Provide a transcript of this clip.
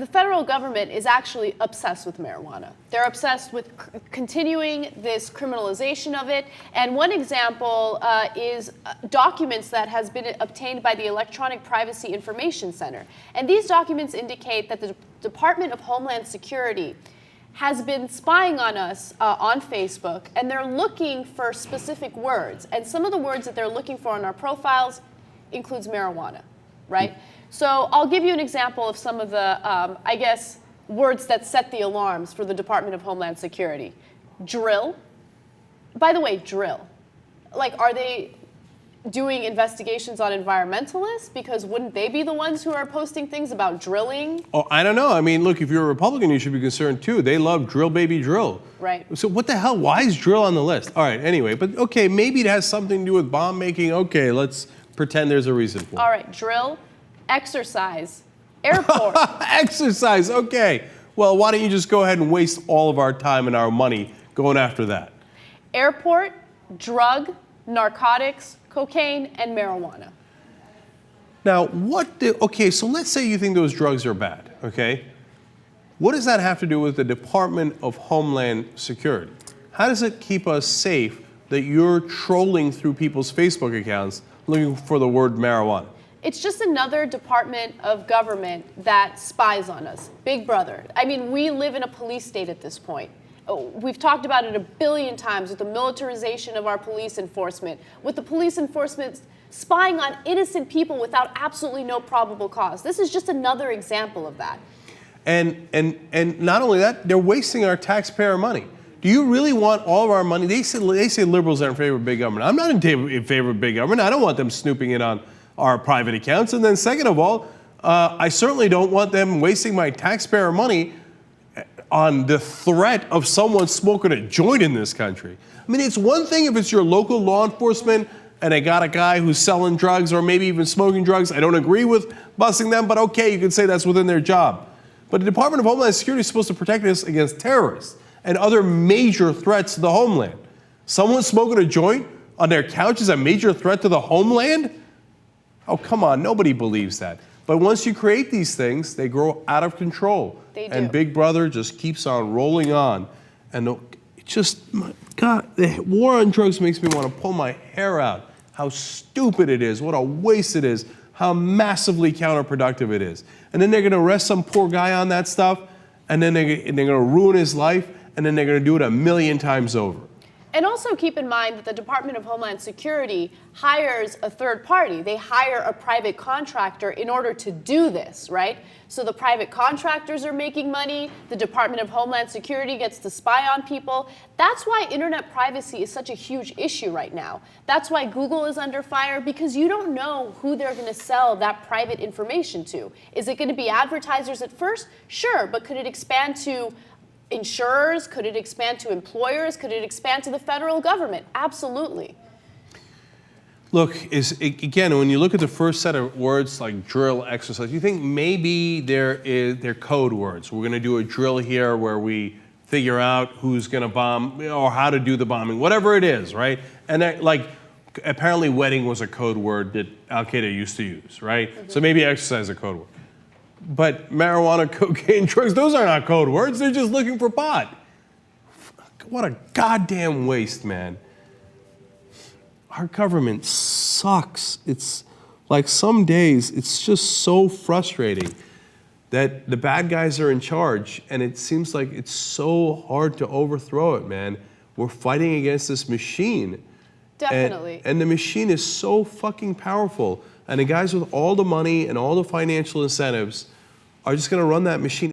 the federal government is actually obsessed with marijuana. They're obsessed with continuing this criminalization of it. And one example is documents that has been obtained by the Electronic Privacy Information Center. And these documents indicate that the Department of Homeland Security has been spying on us on Facebook, and they're looking for specific words. And some of the words that they're looking for in our profiles includes marijuana, right? So I'll give you an example of some of the, I guess, words that set the alarms for the Department of Homeland Security. Drill. By the way, drill. Like, are they doing investigations on environmentalists? Because wouldn't they be the ones who are posting things about drilling? Oh, I don't know. I mean, look, if you're a Republican, you should be concerned too. They love drill, baby, drill. Right. So what the hell? Why is drill on the list? All right, anyway, but okay, maybe it has something to do with bomb making. Okay, let's pretend there's a reason for it. All right, drill, exercise, airport. Exercise, okay. Well, why don't you just go ahead and waste all of our time and our money going after that? Airport, drug, narcotics, cocaine, and marijuana. Now, okay, so let's say you think those drugs are bad, okay? What does that have to do with the Department of Homeland Security? How does it keep us safe that you're trolling through people's Facebook accounts looking for the word marijuana? It's just another department of government that spies on us. Big brother. I mean, we live in a police state at this point. We've talked about it a billion times with the militarization of our police enforcement, with the police enforcement spying on innocent people without absolutely no probable cause. This is just another example of that. And not only that, they're wasting our taxpayer money. Do you really want all of our money? They say liberals are in favor of big government. I'm not in favor of big government. I don't want them snooping in on our private accounts. And then second of all, I certainly don't want them wasting my taxpayer money on the threat of someone smoking a joint in this country. I mean, it's one thing if it's your local law enforcement and they got a guy who's selling drugs or maybe even smoking drugs. I don't agree with busting them, but okay, you can say that's within their job. But the Department of Homeland Security is supposed to protect us against terrorists and other major threats to the homeland. Someone smoking a joint on their couch is a major threat to the homeland? Oh, come on, nobody believes that. But once you create these things, they grow out of control. They do. And Big Brother just keeps on rolling on. And it just, my God, the war on drugs makes me want to pull my hair out. How stupid it is, what a waste it is, how massively counterproductive it is. And then they're going to arrest some poor guy on that stuff, and then they're going to ruin his life, and then they're going to do it 1,000,000 times over. And also keep in mind that the Department of Homeland Security hires a third party. They hire a private contractor in order to do this, right? So the private contractors are making money. The Department of Homeland Security gets to spy on people. That's why internet privacy is such a huge issue right now. That's why Google is under fire, because you don't know who they're going to sell that private information to. Is it going to be advertisers at first? Sure, but could it expand to insurers? Could it expand to employers? Could it expand to the federal government? Absolutely. Look, again, when you look at the first set of words like drill, exercise, you think maybe they're code words. We're going to do a drill here where we figure out who's going to bomb or how to do the bombing, whatever it is, right? And that, like, apparently wedding was a code word that Al-Qaeda used to use, right? Mm-hmm. So maybe exercise is a code word. But marijuana, cocaine, drugs, those are not code words. They're just looking for pot. What a goddamn waste, man. Our government sucks. It's like some days it's just so frustrating that the bad guys are in charge, and it seems like it's so hard to overthrow it, man. We're fighting against this machine. Definitely. And the machine is so fucking powerful. And the guys with all the money and all the financial incentives are just going to run that machine